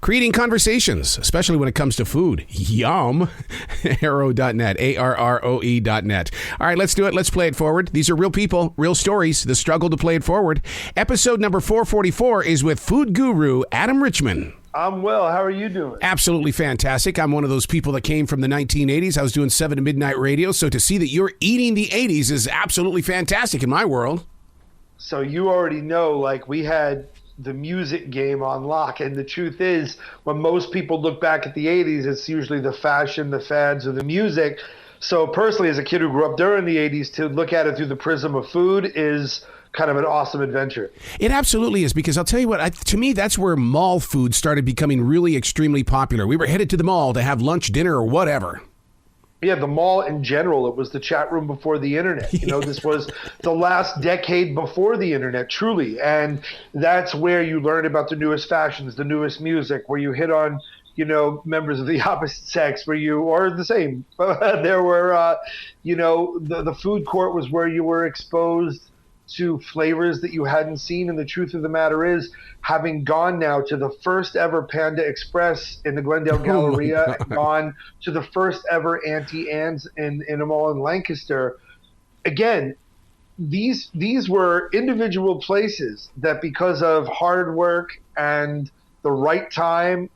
creating conversations, especially when it comes to food. Yum. Arrow.net, ARROE.net. All right, let's do it. Let's play it forward. These are real people, real stories, the struggle to play it forward. Episode number 444 is with Food Guru Adam Richman. I'm well. How are you doing? Absolutely fantastic. I'm one of those people that came from the 1980s. I was doing 7 to midnight radio, so to see that you're eating the 80s is absolutely fantastic in my world. So you already know, like, we had the music game on lock, and the truth is, when most people look back at the 80s, it's usually the fashion, the fads, or the music. So personally, as a kid who grew up during the 80s, to look at it through the prism of food is kind of an awesome adventure. It absolutely is, because I'll tell you what, to me, that's where mall food started becoming really extremely popular. We were headed to the mall to have lunch, dinner, or whatever. Yeah, the mall in general, it was the chat room before the internet. You know, this was the last decade before the internet, truly. And that's where you learn about the newest fashions, the newest music, where you hit on, you know, members of the opposite sex, where you are the same. There were, you know, the food court was where you were exposed to flavors that you hadn't seen. And the truth of the matter is, having gone now to the first ever Panda Express in the Glendale Galleria, and gone to the first ever Auntie Anne's in a mall in Lancaster, again, these were individual places that, because of hard work and the right time,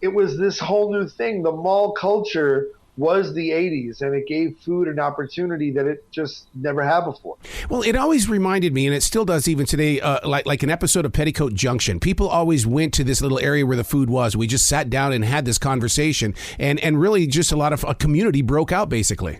it was this whole new thing. The mall culture was the 80s, and it gave food an opportunity that it just never had before. Well, it always reminded me, and it still does even today, like an episode of Petticoat Junction. People always went to this little area where the food was. We just sat down and had this conversation, and really just a lot of a community broke out, basically.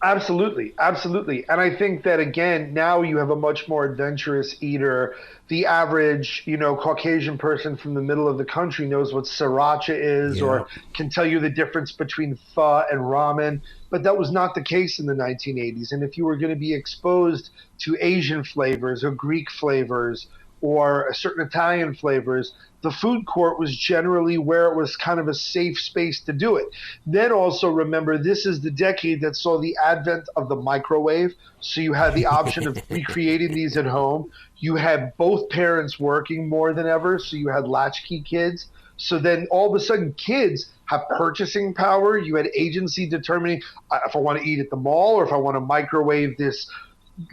Absolutely. Absolutely. And I think that, again, now you have a much more adventurous eater. The average, you know, Caucasian person from the middle of the country knows what sriracha is, or can tell you the difference between pho and ramen. But that was not the case in the 1980s. And if you were going to be exposed to Asian flavors or Greek flavors or certain Italian flavors, the food court was generally where it was kind of a safe space to do it. Then also remember, this is the decade that saw the advent of the microwave. So you had the option of recreating these at home. You had both parents working more than ever, so you had latchkey kids. So then all of a sudden kids have purchasing power. You had agency determining if I want to eat at the mall or if I want to microwave this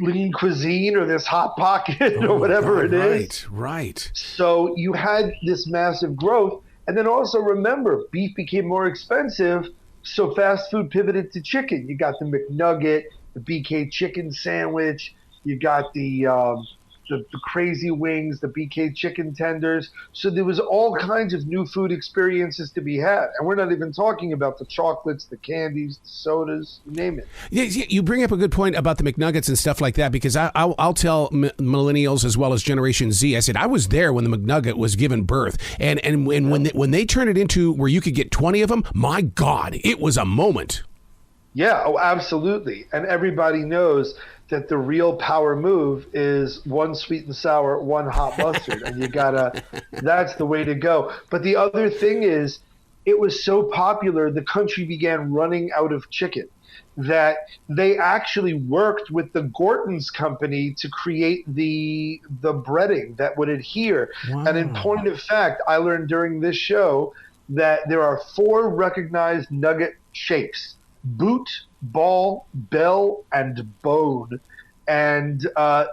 lean cuisine or this hot pocket or whatever it is. Right. So you had this massive growth. And then also remember, beef became more expensive, so fast food pivoted to chicken. You got the McNugget, the BK chicken sandwich, you got the crazy wings, the BK chicken tenders. So there was all kinds of new food experiences to be had. And we're not even talking about the chocolates, the candies, the sodas, you name it. Yeah, you bring up a good point about the McNuggets and stuff like that, because I'll tell millennials as well as Generation Z, I said, I was there when the McNugget was given birth. And when they turned it into where you could get 20 of them, my God, it was a moment. Yeah, oh, absolutely. And everybody knows that the real power move is one sweet and sour, one hot mustard. And that's the way to go. But the other thing is, it was so popular, the country began running out of chicken, that they actually worked with the Gorton's company to create the breading that would adhere. Wow. And in point of fact, I learned during this show that there are 4 recognized nugget shapes: boot, ball, bell, and bone. And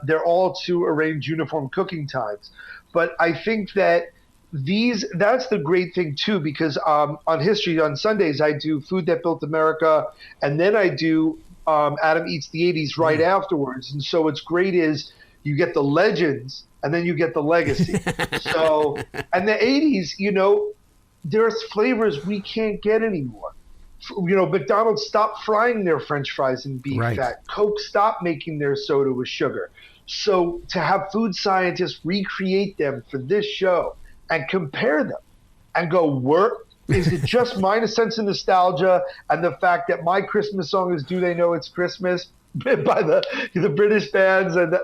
they're all to arrange uniform cooking times. But I think that that's the great thing too, because on History on Sundays, I do Food That Built America, and then I do Adam Eats the 80s right afterwards. And so what's great is you get the legends and then you get the legacy. So, and the 80s, you know, there's flavors we can't get anymore. You know, McDonald's stopped frying their French fries in beef fat. Coke stopped making their soda with sugar. So to have food scientists recreate them for this show and compare them and go, is it just my sense of nostalgia and the fact that my Christmas song is Do They Know It's Christmas by the British bands, and that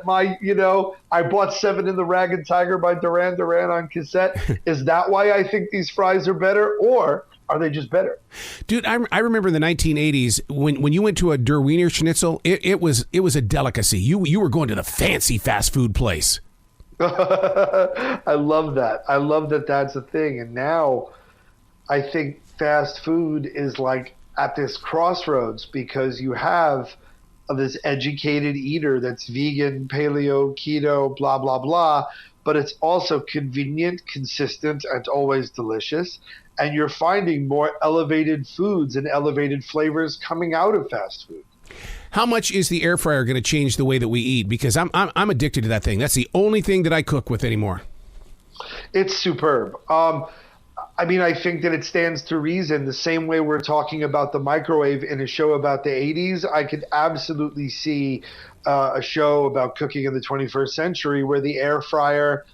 I bought 7 in the Ragged Tiger by Duran Duran on cassette? Is that why I think these fries are better, or are they just better? Dude, I remember in the 1980s when you went to a Der Wiener Schnitzel, it was a delicacy. You were going to the fancy fast food place. I love that. I love that that's a thing. And now I think fast food is like at this crossroads because you have this educated eater that's vegan, paleo, keto, blah, blah, blah. But it's also convenient, consistent, and always delicious. And you're finding more elevated foods and elevated flavors coming out of fast food. How much is the air fryer going to change the way that we eat? Because I'm addicted to that thing. That's the only thing that I cook with anymore. It's superb. I mean, I think that it stands to reason. The same way we're talking about the microwave in a show about the 80s, I could absolutely see a show about cooking in the 21st century where the air fryer,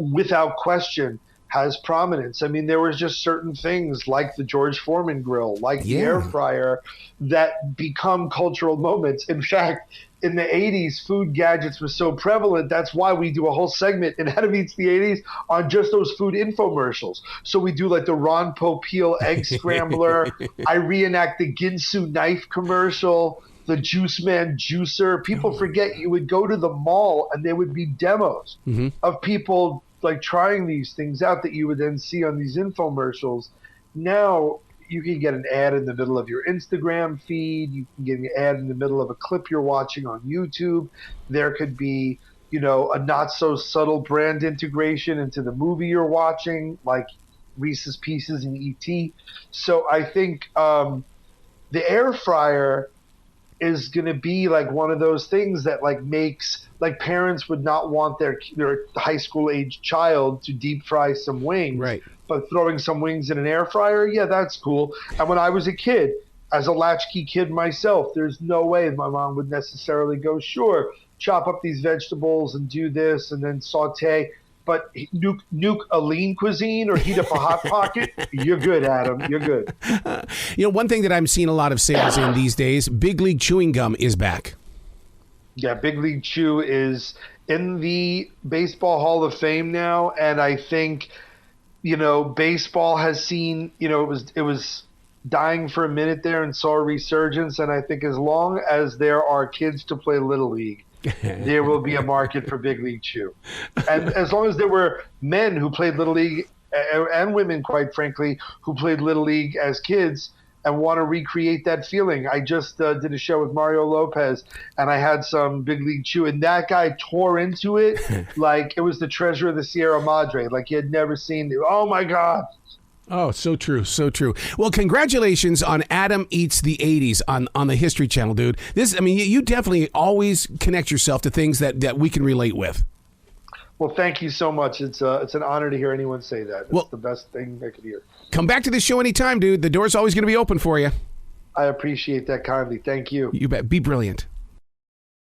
without question, has prominence. I mean, there was just certain things like the George Foreman grill, like the air fryer, that become cultural moments. In fact, in the 80s, food gadgets were so prevalent. That's why we do a whole segment in Adam Eats the 80s on just those food infomercials. So we do like the Ron Popeil egg scrambler. I reenact the Ginsu knife commercial, the Juice Man juicer. People forget you would go to the mall and there would be demos of people like trying these things out that you would then see on these infomercials. Now you can get an ad in the middle of your Instagram feed. You can get an ad in the middle of a clip you're watching on YouTube. There could be, you know, a not so subtle brand integration into the movie you're watching, like Reese's Pieces and E.T. So I think the air fryer is going to be like one of those things that like makes like parents would not want their high school age child to deep fry some wings, right? But throwing some wings in an air fryer, yeah, that's cool. And when I was a kid, as a latchkey kid myself, there's no way my mom would necessarily go, sure, chop up these vegetables and do this and then saute. But nuke a lean cuisine or heat up a Hot Pocket, you're good, Adam. You're good. You know, one thing that I'm seeing a lot of sales in these days, Big League Chewing Gum is back. Yeah, Big League Chew is in the Baseball Hall of Fame now. And I think, you know, baseball has seen, you know, it was dying for a minute there and saw a resurgence. And I think as long as there are kids to play Little League, there will be a market for Big League Chew. And as long as there were men who played Little League and women, quite frankly, who played Little League as kids and want to recreate that feeling. I just did a show with Mario Lopez and I had some Big League Chew and that guy tore into it like it was the treasure of the Sierra Madre, like he had never seen it. Oh my God. Oh, so true, so true. Well, congratulations on Adam Eats the 80s on the History Channel, dude. I mean, you definitely always connect yourself to things that we can relate with. Well, thank you so much. It's an honor to hear anyone say that. It's the best thing I could hear. Come back to the show anytime, dude. The door's always going to be open for you. I appreciate that kindly. Thank you. You bet. Be brilliant.